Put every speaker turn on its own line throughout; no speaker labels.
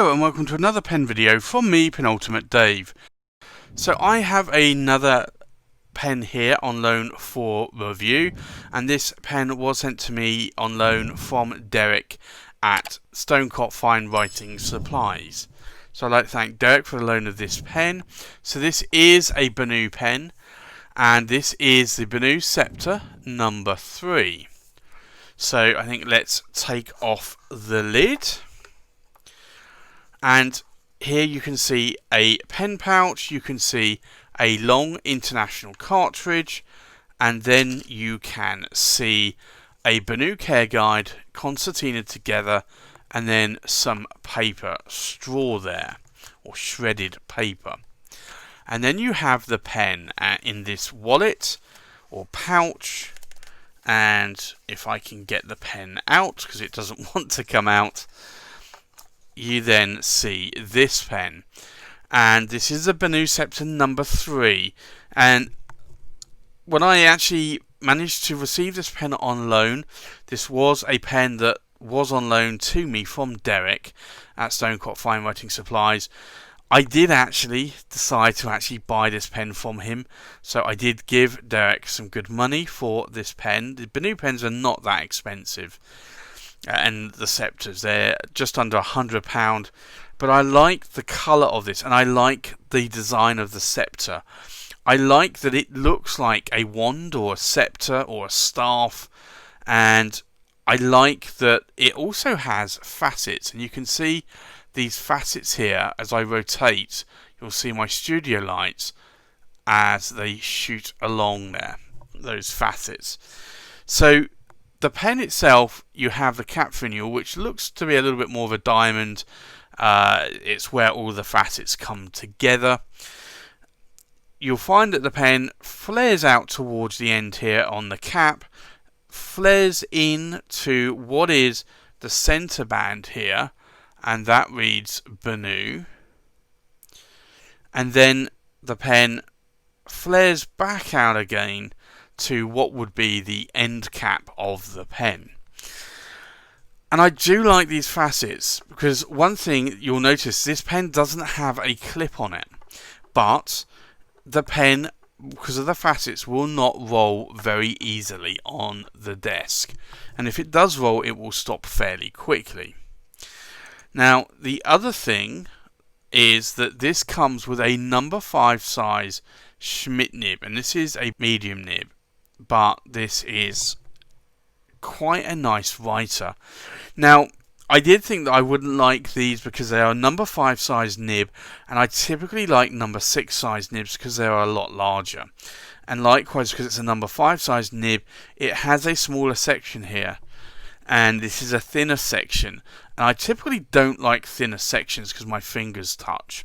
Hello and welcome to another pen video from me, Penultimate Dave. So I have another pen here on loan for review, and this pen was sent to me on loan from Derek at Stonecrop Fine Writing Supplies. So I'd like to thank Derek for the loan of this pen. So this is a BENU pen, and this is the BENU Scepter number 3. So I think let's take off the lid. And here you can see a pen pouch, you can see a long international cartridge, and then you can see a BENU care guide concertinaed together, and then some paper straw there, or shredded paper. And then you have the pen in this wallet or pouch, and if I can get the pen out, because it doesn't want to come out, you then see this pen, and this is the BENU Scepter number 3. And when I actually managed to receive this pen on loan, this was a pen that was on loan to me from Derek at Stonecrop Fine Writing Supplies. I did actually decide to buy this pen from him, so I did give Derek some good money for this pen. The BENU pens are not that expensive. And the Scepters, they're just under £100, but I like the colour of this, and I like the design of the scepter. I like that it looks like a wand or a scepter or a staff, and I like that it also has facets, and you can see these facets here. As I rotate, you'll see my studio lights as they shoot along there, those facets. So the pen itself, you have the cap finial, which looks to be a little bit more of a diamond. It's where all the facets come together. You'll find that the pen flares out towards the end here on the cap, flares in to what is the center band here, and that reads BENU. And then the pen flares back out again to what would be the end cap of the pen. And I do like these facets, because one thing you'll notice, this pen doesn't have a clip on it, but the pen, because of the facets, will not roll very easily on the desk, and if it does roll, it will stop fairly quickly. Now the other thing is that this comes with a number 5 size Schmidt nib, and this is a medium nib, but this is quite a nice writer. Now, I did think that I wouldn't like these because they are number 5 size nib, and I typically like number 6 size nibs because they are a lot larger. And likewise, because it's a number 5 size nib, it has a smaller section here, and this is a thinner section. And I typically don't like thinner sections because my fingers touch.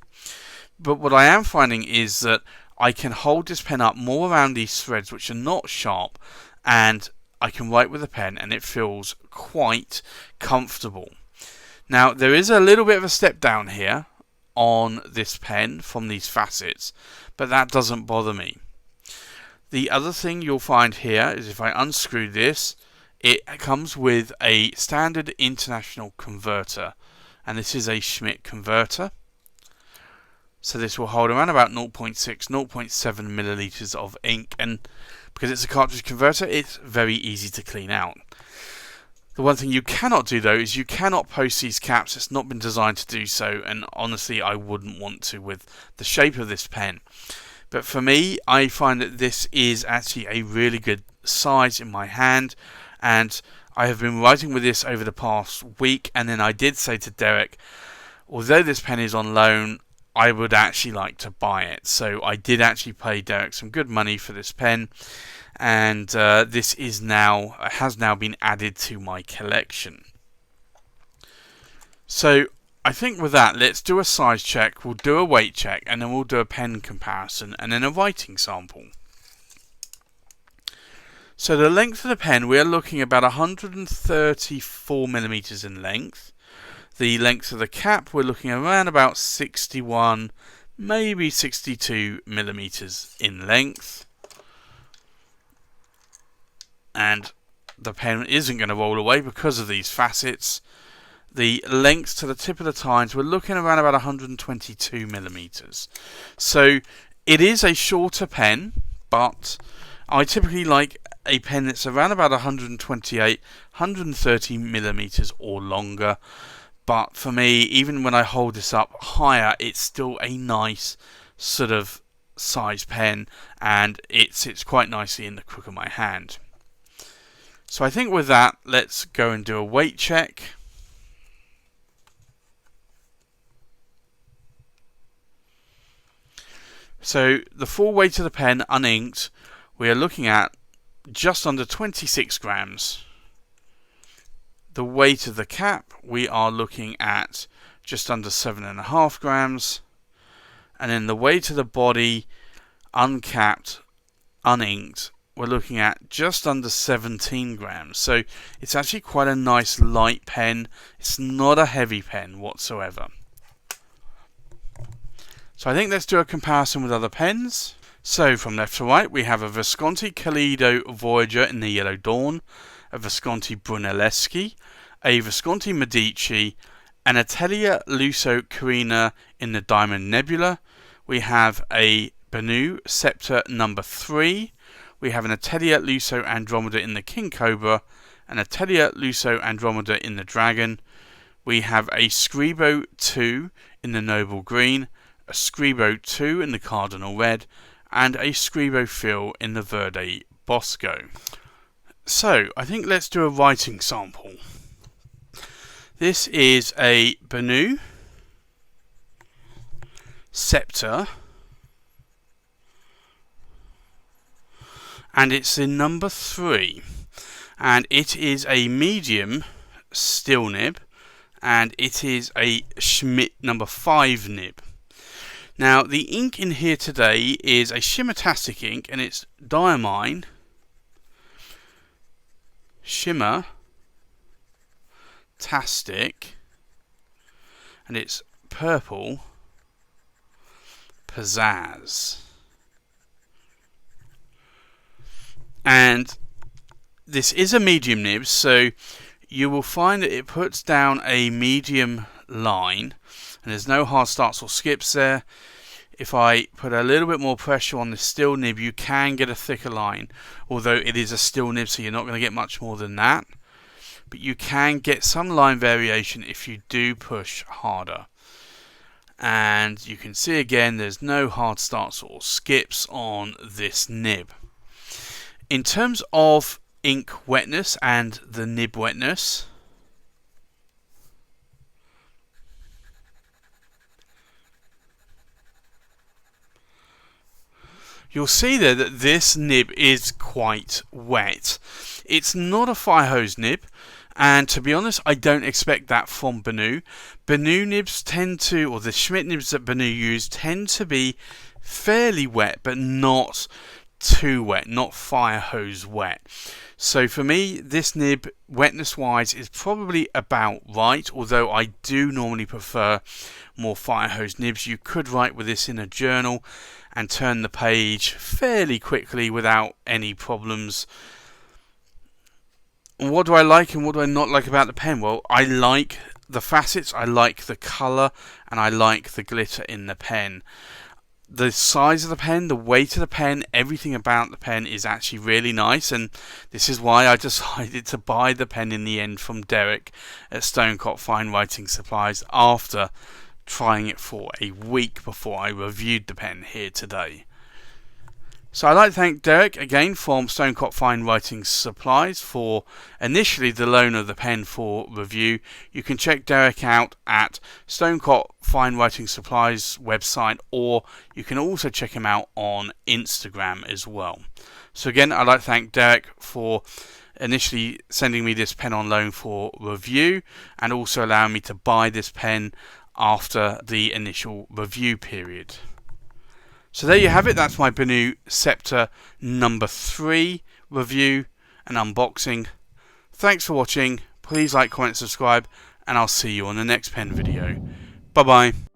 But what I am finding is that I can hold this pen up more around these threads, which are not sharp, and I can write with the pen, and it feels quite comfortable. Now, there is a little bit of a step down here on this pen from these facets, but that doesn't bother me. The other thing you'll find here is if I unscrew this, it comes with a standard international converter, and this is a Schmidt converter. So this will hold around about 0.6, 0.7 milliliters of ink, and because it's a cartridge converter, it's very easy to clean out. The one thing you cannot do though is you cannot post these caps. It's not been designed to do so, and honestly I wouldn't want to with the shape of this pen. But for me, I find that this is actually a really good size in my hand, and I have been writing with this over the past week, and then I did say to Derek, although this pen is on loan, I would actually like to buy it. So I did actually pay Derek some good money for this pen, and this has now been added to my collection. So I think with that, let's do a size check, we'll do a weight check, and then we'll do a pen comparison, and then a writing sample. So the length of the pen, we are looking about 134 millimeters in length. The length of the cap, we're looking around about 61, maybe 62 millimeters in length. And the pen isn't going to roll away because of these facets. the length to the tip of the tines, we're looking around about 122 millimeters. So it is a shorter pen, but I typically like a pen that's around about 128, 130 millimeters or longer. But for me, even when I hold this up higher, it's still a nice sort of size pen, and it sits quite nicely in the crook of my hand. So I think with that, let's go and do a weight check. So the full weight of the pen uninked, we are looking at just under 26 grams. The weight of the cap, we are looking at just under 7.5 grams. And then the weight of the body, uncapped, uninked, we're looking at just under 17 grams. So it's actually quite a nice light pen. It's not a heavy pen whatsoever. So I think let's do a comparison with other pens. So from left to right, we have a Visconti Kaleido Voyager in the Yellow Dawn, a Visconti Brunelleschi, a Visconti Medici, an Atelier Lusso Carina in the Diamond Nebula. We have a BENU Scepter number 3. We have an Atelier Lusso Andromeda in the King Cobra, an Atelier Lusso Andromeda in the Dragon. We have a Scribo 2 in the Noble Green, a Scribo 2 in the Cardinal Red, and a Scribo Fill in the Verde Bosco. So, I think let's do a writing sample. This is a BENU Scepter, and it's in number 3, and it is a medium steel nib, and it is a Schmidt number 5 nib. Now, the ink in here today is a Shimmertastic ink, and it's Diamine Shimmertastic, and it's purple Pizzazz. And this is a medium nib, so you will find that it puts down a medium line, and there's no hard starts or skips there. If I put a little bit more pressure on the steel nib, you can get a thicker line, although it is a steel nib, so you're not going to get much more than that. But you can get some line variation if you do push harder. And you can see again, there's no hard starts or skips on this nib. In terms of ink wetness and the nib wetness, you'll see there that this nib is quite wet. It's not a fire hose nib, and to be honest, I don't expect that from BENU. BENU nibs tend to, or the Schmidt nibs that BENU use, tend to be fairly wet, but not too wet, not fire hose wet. So for me, this nib, wetness wise, is probably about right, although I do normally prefer more fire hose nibs. You could write with this in a journal and turn the page fairly quickly without any problems. What do I like and what do I not like about the pen? Well, I like the facets, I like the colour, and I like the glitter in the pen. The size of the pen, the weight of the pen, everything about the pen is actually really nice, and this is why I decided to buy the pen in the end from Derek at Stonecott Fine Writing Supplies after trying it for a week before I reviewed the pen here today. So I'd like to thank Derek again from Stonecott Fine Writing Supplies for initially the loan of the pen for review. You can check Derek out at Stonecott Fine Writing Supplies website, or you can also check him out on Instagram as well. So again, I'd like to thank Derek for initially sending me this pen on loan for review, and also allowing me to buy this pen after the initial review period. So there you have it, that's my BENU Scepter number 3 review and unboxing. Thanks for watching, please like, comment, subscribe, and I'll see you on the next pen video. Bye bye.